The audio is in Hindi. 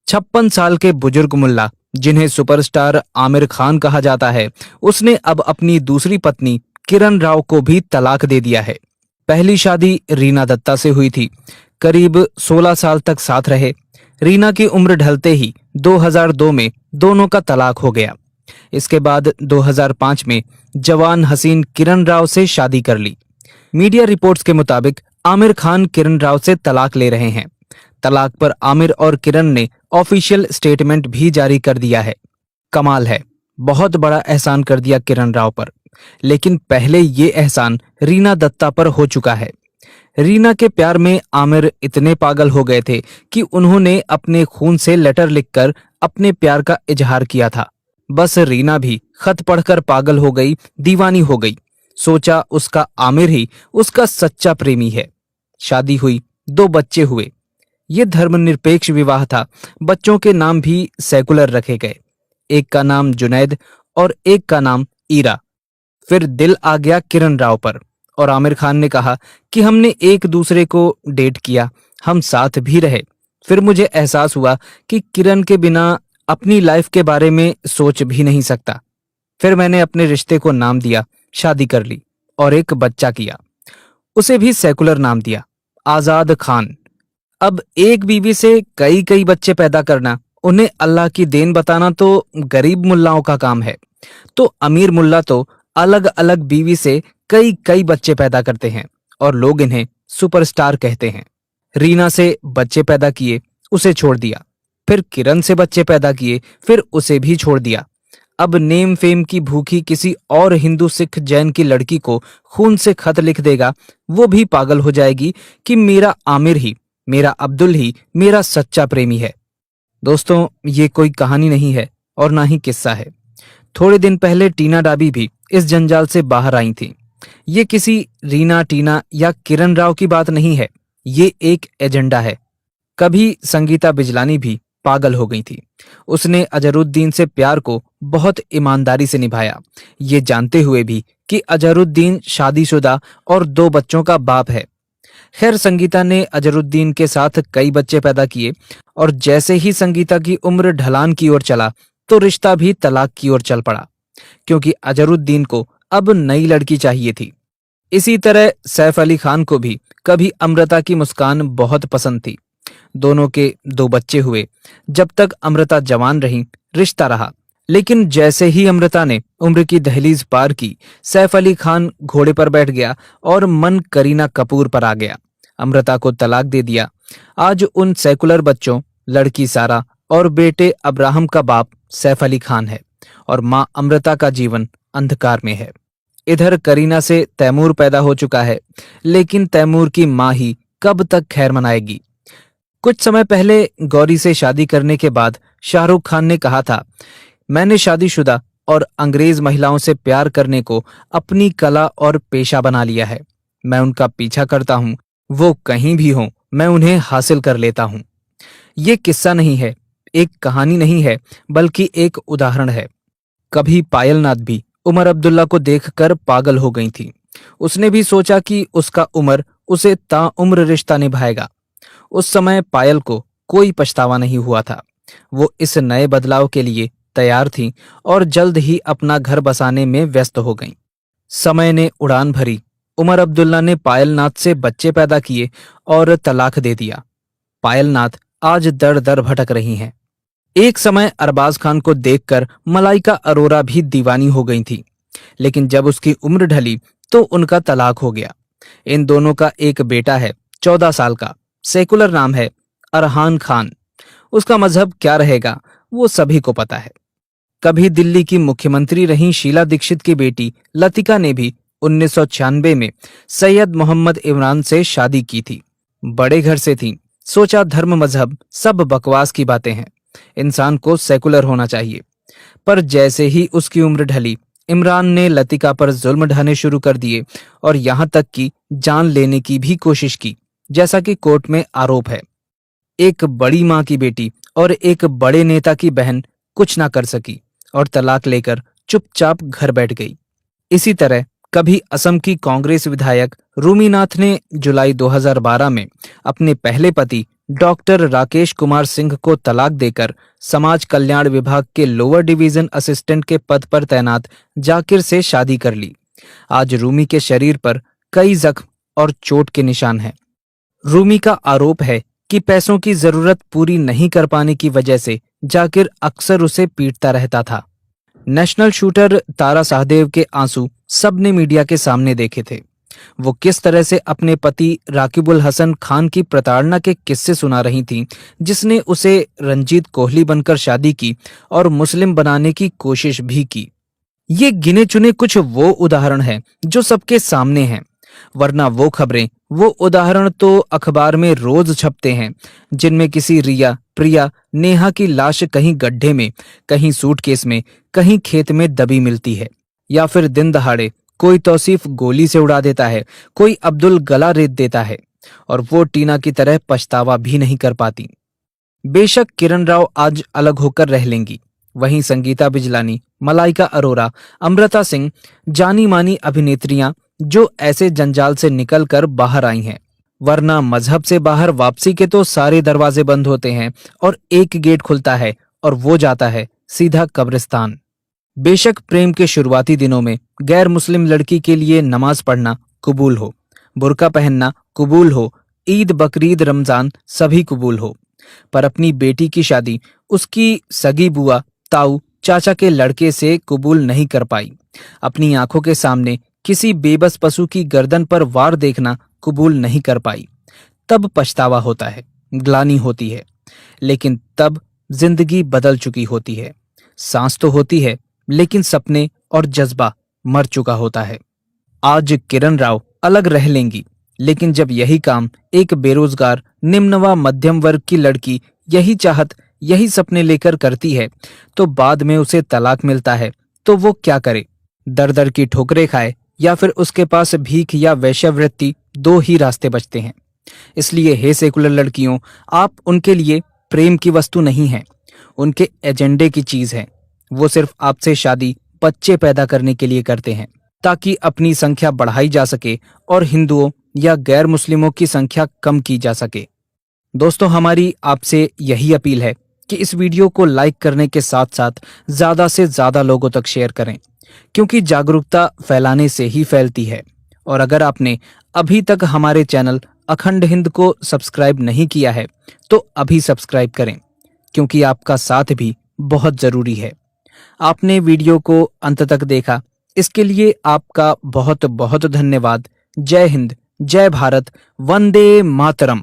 56 साल के बुजुर्ग मुल्ला, जिन्हें सुपरस्टार आमिर खान कहा जाता है, उसने अब अपनी दूसरी पत्नी किरण राव को भी तलाक दे दिया है। पहली शादी रीना दत्ता से हुई थी। करीब 16 साल तक साथ रहे। रीना की उम्र ढलते ही 2002 में दोनों का तलाक हो गया। इसके बाद 2005 में जवान हसीन किरण राव से शादी कर ली। मीडिया रिपोर्ट्स के मुताबिक आमिर खान किरण राव से तलाक ले रहे हैं। तलाक पर आमिर और किरण ने ऑफिशियल स्टेटमेंट भी जारी कर दिया है। कमाल है, बहुत बड़ा एहसान कर दिया किरण राव पर। लेकिन पहले ये एहसान रीना दत्ता पर हो चुका है। रीना के प्यार में आमिर इतने पागल हो गए थे कि उन्होंने अपने खून से लेटर लिखकर अपने प्यार का इजहार किया था। बस रीना भी खत पढ़कर पागल हो गई, दीवानी हो गई। सोचा उसका आमिर ही उसका सच्चा प्रेमी है। शादी हुई, 2 बच्चे हुए। ये धर्मनिरपेक्ष विवाह था। बच्चों के नाम भी सेकुलर रखे गए। एक का नाम जुनैद और एक का नाम ईरा। फिर दिल आ गया किरण राव पर और आमिर खान ने कहा कि हमने एक दूसरे को डेट किया, हम साथ भी रहे। फिर मुझे एहसास हुआ कि किरण के बिना अपनी लाइफ के बारे में सोच भी नहीं सकता। फिर मैंने अपने रिश्ते को नाम दिया, शादी कर ली और एक बच्चा किया। उसे भी सेकुलर नाम दिया, आजाद खान। अब एक बीवी से कई कई बच्चे पैदा करना, उन्हें अल्लाह की देन बताना तो गरीब मुल्लाओं का काम है। तो अमीर मुल्ला तो अलग अलग बीवी से कई कई बच्चे पैदा करते हैं और लोग इन्हें सुपरस्टार कहते हैं। रीना से बच्चे पैदा किए, उसे छोड़ दिया। फिर किरण से बच्चे पैदा किए, फिर उसे भी छोड़ दिया। अब नेम फेम की भूखी किसी और हिंदू सिख जैन की लड़की को खून से खत लिख देगा, वो भी पागल हो जाएगी कि मेरा आमिर ही, मेरा अब्दुल ही मेरा सच्चा प्रेमी है। दोस्तों, ये कोई कहानी नहीं है और ना ही किस्सा है। थोड़े दिन पहले टीना डाबी भी इस जंजाल से बाहर आई थी। ये किसी रीना, टीना या किरण राव की बात नहीं है। ये एक एजेंडा है। कभी संगीता बिजलानी भी पागल हो गई थी। उसने अजहरुद्दीन से प्यार को बहुत ईमानदारी से निभाया, ये जानते हुए भी कि अजहरुद्दीन शादीशुदा और 2 बच्चों का बाप है। खैर, संगीता ने अजहरुद्दीन के साथ कई बच्चे पैदा किए और जैसे ही संगीता की उम्र ढलान की ओर चला तो रिश्ता भी तलाक की ओर चल पड़ा, क्योंकि अजहरुद्दीन को अब नई लड़की चाहिए थी। इसी तरह सैफ अली खान को भी कभी अमृता की मुस्कान बहुत पसंद थी। दोनों के 2 बच्चे हुए। जब तक अमृता जवान रही, रिश्ता रहा। लेकिन जैसे ही अमृता ने उम्र की दहलीज पार की, सैफ अली खान घोड़े पर बैठ गया और मन करीना कपूर पर आ गया। अमृता को तलाक दे दिया। आज उन सेकुलर बच्चों, लड़की सारा और बेटे अब्राहम का बाप सैफ अली खान है और मां अमृता का जीवन अंधकार में है। इधर करीना से तैमूर पैदा हो चुका है, लेकिन तैमूर की मां ही कब तक खैर मनाएगी। कुछ समय पहले गौरी से शादी करने के बाद शाहरुख खान ने कहा था, मैंने शादीशुदा और अंग्रेज महिलाओं से प्यार करने को अपनी कला और पेशा बना लिया है। मैं उनका पीछा करता हूं, वो कहीं भी हों, मैं उन्हें हासिल कर लेता हूं। ये किस्सा नहीं है, एक कहानी नहीं है, बल्कि एक उदाहरण है। कभी पायल नाथ भी उमर अब्दुल्ला को देखकर पागल हो गई थी। उसने भी सोचा कि उसका उमर उसे ताउम्र रिश्ता निभाएगा। उस समय पायल को कोई पछतावा नहीं हुआ था। वो इस नए बदलाव के लिए तैयार थी और जल्द ही अपना घर बसाने में व्यस्त हो गईं। समय ने उड़ान भरी। उमर अब्दुल्ला ने पायल नाथ से बच्चे पैदा किए और तलाक दे दिया। पायल नाथ आज दर दर भटक रही हैं। एक समय अरबाज खान को देखकर मलाइका अरोरा भी दीवानी हो गई थी, लेकिन जब उसकी उम्र ढली तो उनका तलाक हो गया। इन दोनों का एक बेटा है, 14 साल का। सेकुलर नाम है अरहान खान। उसका मजहब क्या रहेगा वो सभी को पता है। कभी दिल्ली की मुख्यमंत्री रही शीला दीक्षित की बेटी लतिका ने भी 1996 में सैयद मोहम्मद इमरान से शादी की थी। बड़े घर से थी। सोचा धर्म मजहब सब बकवास की बातें हैं, इंसान को सेकुलर होना चाहिए। पर जैसे ही उसकी उम्र ढली, इमरान ने लतिका पर जुल्म ढाने शुरू कर दिए और यहां तक कि जान लेने की भी कोशिश की, जैसा कि कोर्ट में आरोप है। एक बड़ी मां की बेटी और एक बड़े नेता की बहन कुछ ना कर सकी और तलाक लेकर चुपचाप घर बैठ गई। इसी तरह कभी असम की कांग्रेस विधायक रूमीनाथ ने जुलाई 2012 में अपने पहले पति डॉक्टर राकेश कुमार सिंह को तलाक देकर समाज कल्याण विभाग के लोअर डिवीजन असिस्टेंट के पद पर तैनात जाकिर से शादी कर ली। आज रूमी के शरीर पर कई जख्म और चोट के निशान हैं। रूमी का आरोप है कि पैसों की जरूरत पूरी नहीं कर पाने की वजह से जाकिर अक्सर उसे पीटता रहता था। नेशनल शूटर तारा शाहदेव के आंसू सबने मीडिया के सामने देखे थे। वो किस तरह से अपने पति राकिबुल हसन खान की प्रताड़ना के किस्से सुना रही थीं, जिसने उसे रंजीत कोहली बनकर शादी की और मुस्लिम बनाने की कोशिश भी की। ये गिने चुने कुछ वो उदाहरण हैं जो सबके सामने हैं, वरना वो खबरें, वो उदाहरण तो अखबार में रोज छपते हैं, जिनमें किसी रिया, प्रिया, नेहा की लाश कहीं गड्ढे में, कहीं सूटकेस में, कहीं खेत में दबी मिलती है, या फिर दिन दहाड़े कोई तौसीफ गोली से उड़ा देता है, कोई अब्दुल गला रेत देता है और वो टीना की तरह पछतावा भी नहीं कर पाती। बेशक किरण राव आज अलग होकर रह लेंगी, वहीं संगीता बिजलानी, मलाइका अरोरा, अमृता सिंह, जानी मानी अभिनेत्रियां जो ऐसे जंजाल से निकलकर बाहर आई हैं, वरना मजहब से बाहर वापसी के तो सारे दरवाजे बंद होते हैं और एक गेट खुलता है और वो जाता है सीधा कब्रिस्तान। बेशक प्रेम के शुरुआती दिनों में गैर मुस्लिम लड़की के लिए नमाज पढ़ना कबूल हो, बुर्का पहनना कबूल हो, ईद, बकरीद, रमजान सभी कबूल हो, पर अपनी बेटी की शादी उसकी सगी बुआ, ताऊ, चाचा के लड़के से कबूल नहीं कर पाई। अपनी आंखों के सामने किसी बेबस पशु की गर्दन पर वार देखना कबूल नहीं कर पाई। तब पछतावा होता है, ग्लानि होती है, लेकिन तब जिंदगी बदल चुकी होती है। सांस तो होती है, लेकिन सपने और जज्बा मर चुका होता है। आज किरण राव अलग रह लेंगी, लेकिन जब यही काम एक बेरोजगार निम्न व मध्यम वर्ग की लड़की यही चाहत, यही सपने लेकर करती है, तो बाद में उसे तलाक मिलता है तो वो क्या करे? दर दर की ठोकरें खाए या फिर उसके पास भीख या वैश्यावृत्ति, दो ही रास्ते बचते हैं। इसलिए हे सेकुलर लड़कियों, आप उनके लिए प्रेम की वस्तु नहीं हैं, उनके एजेंडे की चीज हैं। वो सिर्फ आपसे शादी बच्चे पैदा करने के लिए करते हैं, ताकि अपनी संख्या बढ़ाई जा सके और हिंदुओं या गैर मुस्लिमों की संख्या कम की जा सके। दोस्तों, हमारी आपसे यही अपील है कि इस वीडियो को लाइक करने के साथ साथ ज्यादा से ज्यादा लोगों तक शेयर करें, क्योंकि जागरूकता फैलाने से ही फैलती है। और अगर आपने अभी तक हमारे चैनल अखंड हिंद को सब्सक्राइब नहीं किया है तो अभी सब्सक्राइब करें, क्योंकि आपका साथ भी बहुत जरूरी है। आपने वीडियो को अंत तक देखा, इसके लिए आपका बहुत बहुत धन्यवाद। जय हिंद, जय भारत, वंदे मातरम।